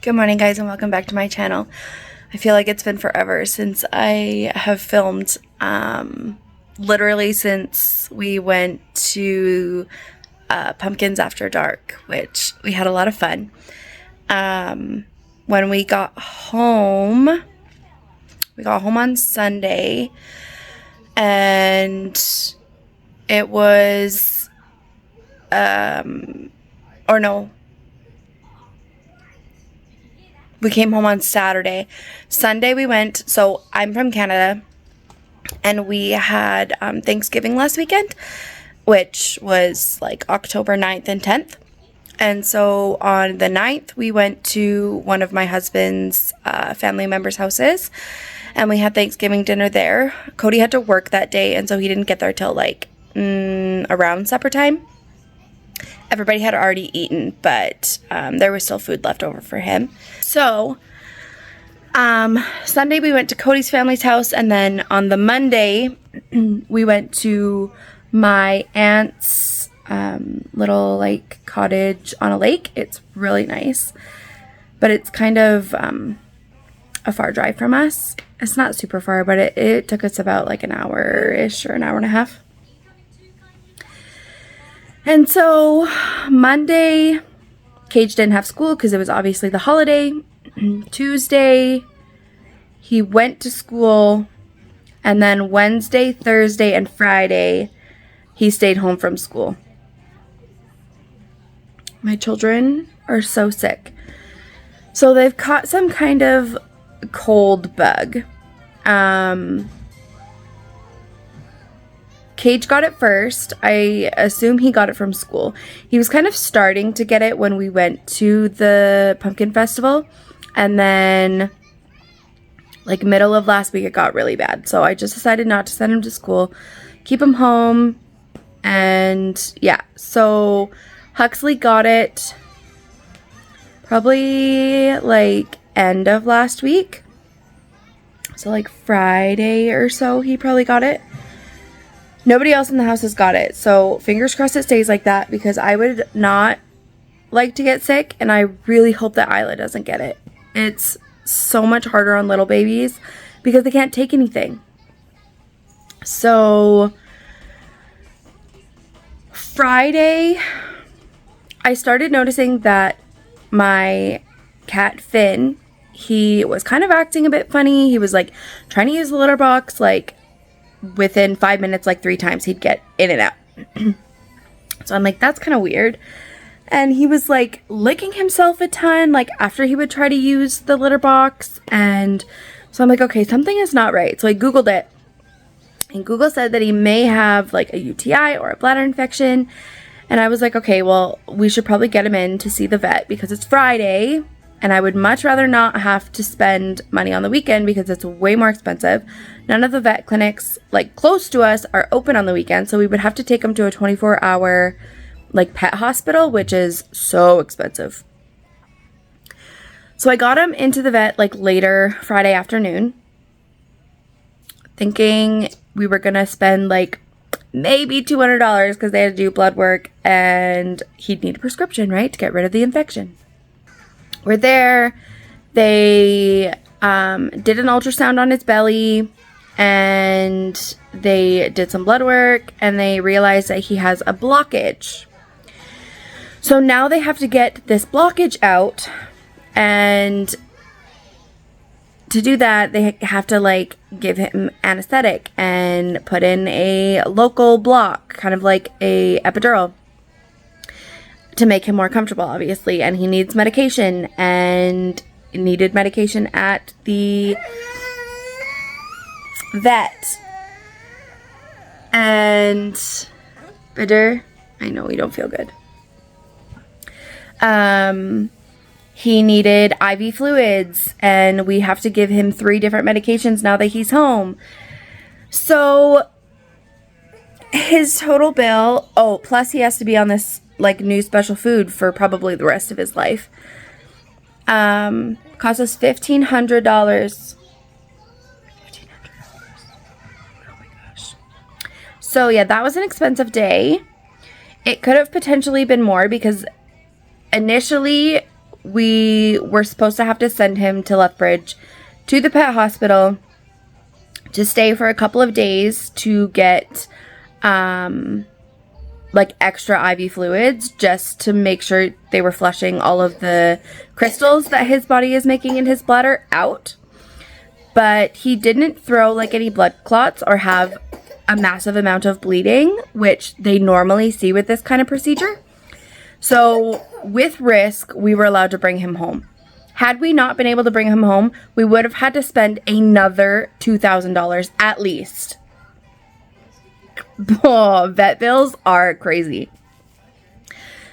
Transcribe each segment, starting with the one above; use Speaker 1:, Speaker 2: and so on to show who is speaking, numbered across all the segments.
Speaker 1: Good morning, guys, and welcome back to my channel. I feel like it's been forever since I have filmed, literally since we went to Pumpkins After Dark, which we had a lot of fun. When we got home on Sunday, and it was, we came home on Saturday. Sunday we went, so I'm from Canada, and we had Thanksgiving last weekend, which was like October 9th and 10th. And so on the 9th, we went to one of my husband's family members' houses, and we had Thanksgiving dinner there. Cody had to work that day, and so he didn't get there till like around supper time. Everybody had already eaten, but there was still food left over for him. So, Sunday we went to Cody's family's house, and then on the Monday, we went to my aunt's little, like, cottage on a lake. It's really nice, but it's kind of a far drive from us. It's not super far, but it took us about, like, an hour-ish or an hour and a half. And so Monday, Cage didn't have school because it was obviously the holiday. Tuesday, he went to school. And then Wednesday, Thursday, and Friday, he stayed home from school. My children are so sick. So they've caught some kind of cold bug. Cage got it first. I assume he got it from school. He was kind of starting to get it when we went to the pumpkin festival. And then, like, middle of last week, it got really bad. So I just decided not to send him to school. Keep him home. And, yeah. So Huxley got it probably, like, end of last week. So, like, Friday or so, he probably got it. Nobody else in the house has got it, so fingers crossed it stays like that, because I would not like to get sick, and I really hope that Isla doesn't get it. It's so much harder on little babies because they can't take anything. So Friday, I started noticing that my cat Finn, he was kind of acting a bit funny. He was like trying to use the litter box, like, within 5 minutes, like 3 times he'd get in and out. So I'm like, that's kind of weird. And he was like licking himself a ton, like after he would try to use the litter box. And so I'm like, okay, something is not right. So I Googled it, and Google said that he may have like a UTI or a bladder infection. And I was like, okay, well, we should probably get him in to see the vet because it's Friday, and I would much rather not have to spend money on the weekend because it's way more expensive. None of the vet clinics, like, close to us are open on the weekend, so we would have to take him to a 24-hour, like, pet hospital, which is so expensive. So I got him into the vet, like, later Friday afternoon, thinking we were going to spend, like, maybe $200 because they had to do blood work, and he'd need a prescription, right, to get rid of the infection. We're there. They did an ultrasound on his belly, and they did some blood work, and they realized that he has a blockage. So now they have to get this blockage out, and to do that, they have to, like, give him anesthetic and put in a local block, kind of like a epidural, to make him more comfortable, obviously. And he needs medication, and needed medication at the vet. And bitter, I know we don't feel good. He needed IV fluids, and we have to give him 3 different medications now that he's home. So his total bill, plus he has to be on this, like, new special food for probably the rest of his life, cost us $1,500. $1,500. Oh my gosh. So yeah, that was an expensive day. It could have potentially been more because initially we were supposed to have to send him to Lethbridge to the pet hospital to stay for a couple of days to get like extra IV fluids, just to make sure they were flushing all of the crystals that his body is making in his bladder out. But he didn't throw like any blood clots or have a massive amount of bleeding, which they normally see with this kind of procedure. So with risk, we were allowed to bring him home. Had we not been able to bring him home, we would have had to spend another $2,000 at least. Oh, vet bills are crazy.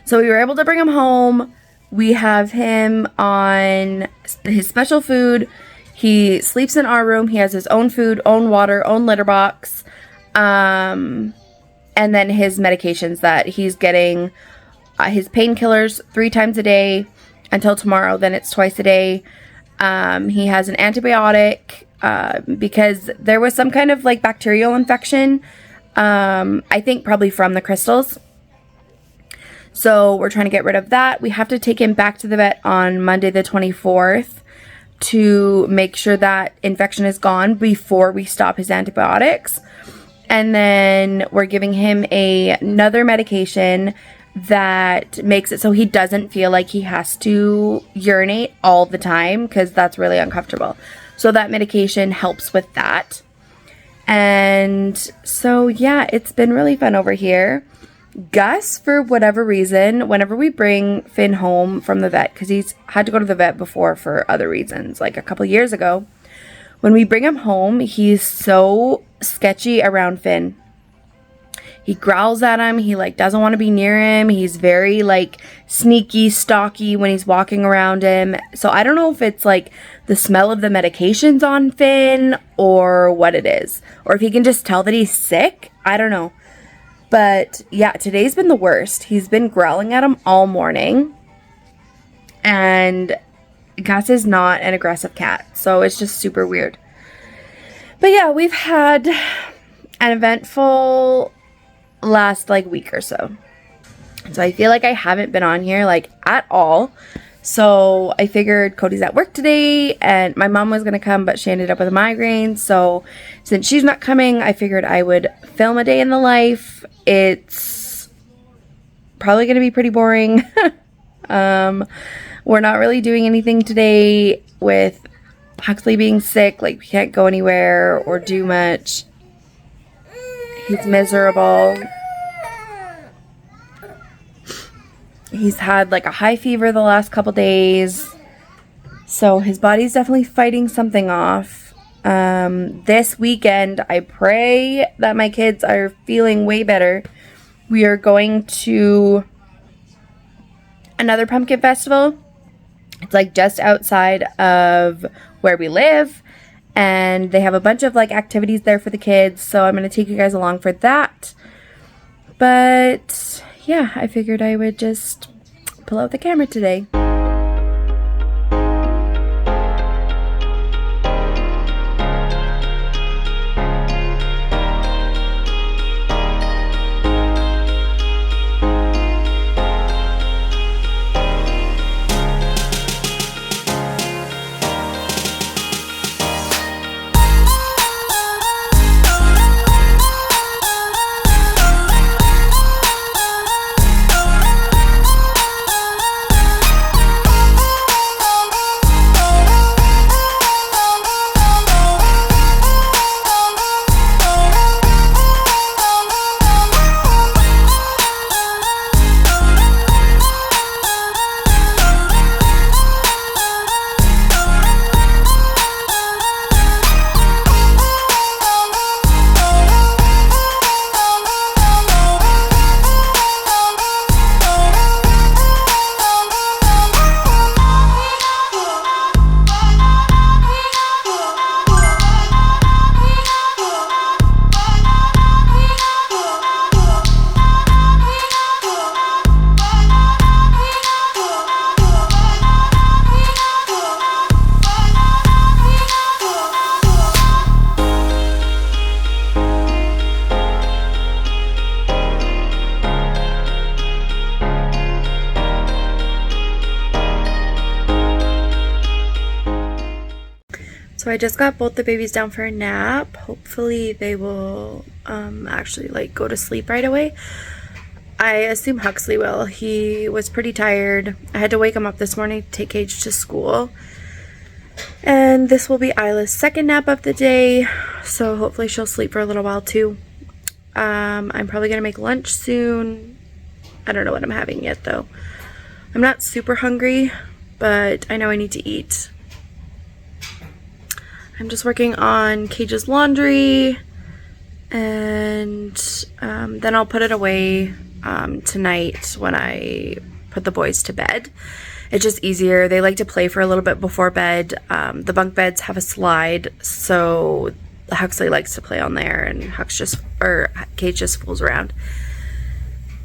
Speaker 1: So we were able to bring him home. We have him on his special food. He sleeps in our room. He has his own food, own water, own litter box. And then his medications that he's getting, his painkillers 3 times a day until tomorrow. Then it's twice a day. He has an antibiotic because there was some kind of like bacterial infection. I think probably from the crystals. So we're trying to get rid of that. We have to take him back to the vet on Monday the 24th to make sure that infection is gone before we stop his antibiotics. And then we're giving him another medication that makes it so he doesn't feel like he has to urinate all the time, because that's really uncomfortable. So that medication helps with that. And so, yeah, it's been really fun over here. Gus, for whatever reason, whenever we bring Finn home from the vet, because he's had to go to the vet before for other reasons, like a couple years ago, when we bring him home, he's so sketchy around Finn. He growls at him. He like doesn't want to be near him. He's very like sneaky, stalky when he's walking around him. So I don't know if it's like the smell of the medications on Finn or what it is. Or if he can just tell that he's sick. I don't know. But yeah, today's been the worst. He's been growling at him all morning. And Gus is not an aggressive cat. So it's just super weird. But yeah, we've had an eventful last like week or so. So I feel like I haven't been on here like at all. So I figured Cody's at work today and my mom was going to come, but she ended up with a migraine. So since she's not coming, I figured I would film a day in the life. It's probably going to be pretty boring. We're not really doing anything today with Huxley being sick. Like we can't go anywhere or do much. He's miserable. He's had like a high fever the last couple days. So his body's definitely fighting something off. This weekend, I pray that my kids are feeling way better. We are going to another pumpkin festival. It's like just outside of where we live. And they have a bunch of like activities there for the kids. So I'm going to take you guys along for that. But yeah, I figured I would just pull out the camera today. I just got both the babies down for a nap. Hopefully they will actually like go to sleep right away. I assume Huxley will. He was pretty tired. I had to wake him up this morning to take Cage to school. And this will be Isla's second nap of the day, so hopefully she'll sleep for a little while too. I'm probably gonna make lunch soon. I don't know what I'm having yet though. I'm not super hungry, but I know I need to eat. I'm just working on Cage's laundry, and then I'll put it away tonight when I put the boys to bed. It's just easier. They like to play for a little bit before bed. The bunk beds have a slide, so Huxley likes to play on there, and Cage just fools around.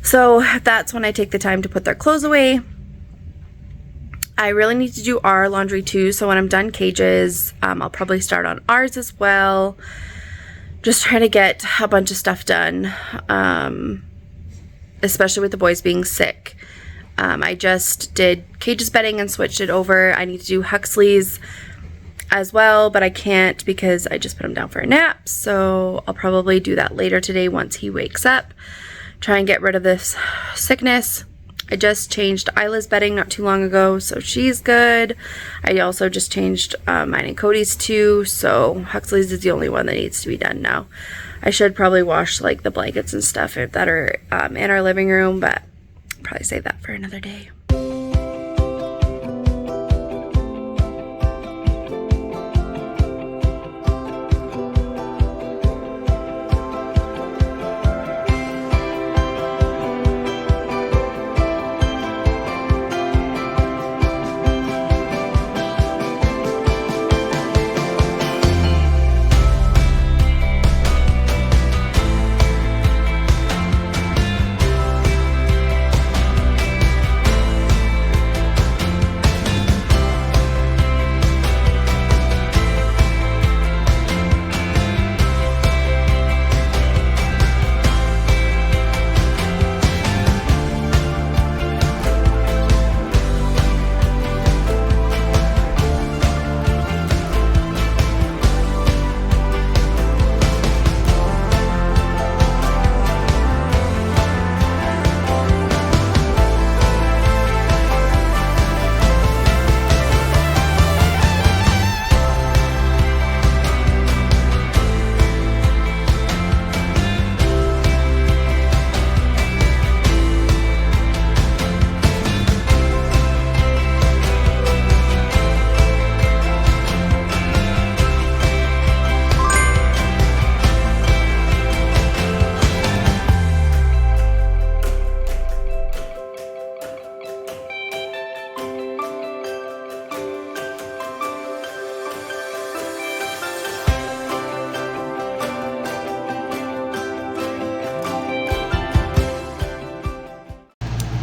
Speaker 1: So that's when I take the time to put their clothes away. I really need to do our laundry too, so when I'm done Cage's, I'll probably start on ours as well. Just trying to get a bunch of stuff done, especially with the boys being sick. I just did Cage's bedding and switched it over. I need to do Huxley's as well, but I can't because I just put him down for a nap, so I'll probably do that later today once he wakes up. Try and get rid of this sickness. I just changed Isla's bedding not too long ago, so she's good. I also just changed mine and Cody's too, so Huxley's is the only one that needs to be done now. I should probably wash like the blankets and stuff that are in our living room, but I'll probably save that for another day.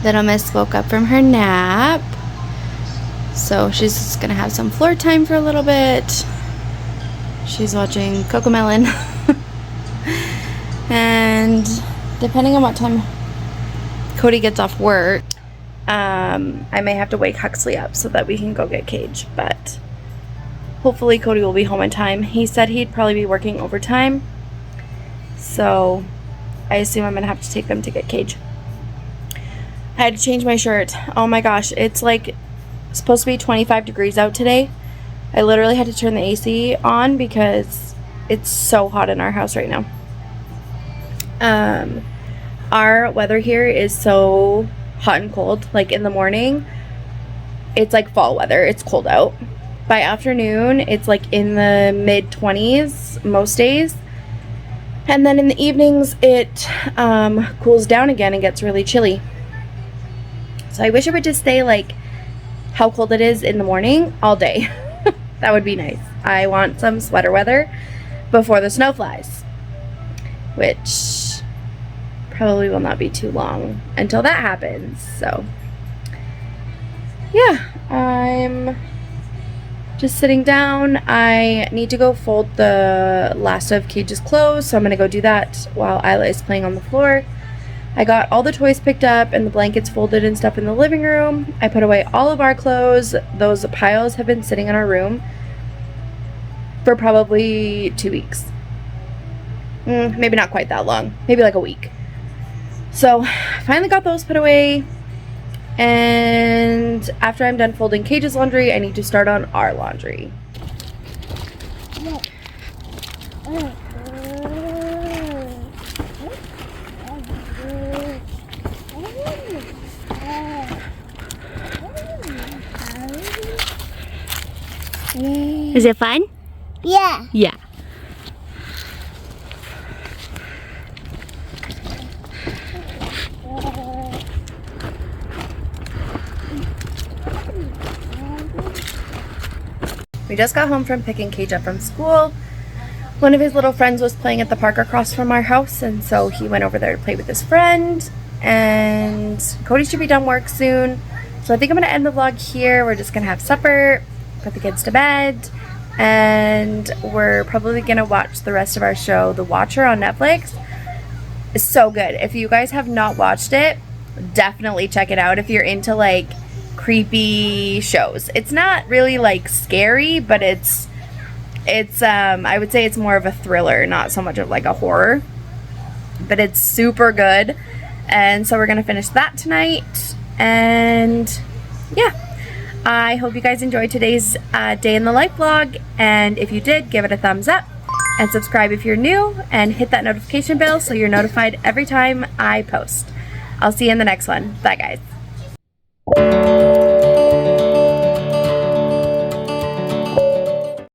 Speaker 1: Little Miss woke up from her nap, so she's just gonna have some floor time for a little bit. She's watching Cocomelon. And depending on what time Cody gets off work, I may have to wake Huxley up so that we can go get Cage, but hopefully Cody will be home in time. He said he'd probably be working overtime, so I assume I'm gonna have to take them to get Cage. I had to change my shirt. Oh my gosh, it's like supposed to be 25 degrees out today. I literally had to turn the AC on because it's so hot in our house right now. Our weather here is so hot and cold. Like in the morning, it's like fall weather. It's cold out. By afternoon, it's like in the mid-20s most days. And then in the evenings, it cools down again and gets really chilly. So I wish it would just stay like how cold it is in the morning all day. That would be nice. I want some sweater weather before the snow flies, which probably will not be too long until that happens. So yeah, I'm just sitting down. I need to go fold the last of Cage's clothes, so I'm gonna go do that while Isla is playing on the floor. I got all the toys picked up and the blankets folded and stuff in the living room. I put away all of our clothes. Those piles have been sitting in our room for probably 2 weeks. Maybe not quite that long, maybe like a week. So finally got those put away, and after I'm done folding Cage's laundry, I need to start on our laundry. Is it fun?
Speaker 2: Yeah.
Speaker 1: Yeah. We just got home from picking Cage up from school. One of his little friends was playing at the park across from our house, and so he went over there to play with his friend. And Cody should be done work soon. So I think I'm gonna end the vlog here. We're just gonna have supper, put the kids to bed, and we're probably gonna watch the rest of our show, The Watcher, on Netflix. It's so good. If you guys have not watched it, definitely check it out if you're into like creepy shows. It's not really like scary, but it's I would say it's more of a thriller, not so much of like a horror, but it's super good. And so we're gonna finish that tonight. And yeah, I hope you guys enjoyed today's day in the life vlog, and if you did, give it a thumbs up and subscribe if you're new, and hit that notification bell so you're notified every time I post. I'll see you in the next one. Bye guys.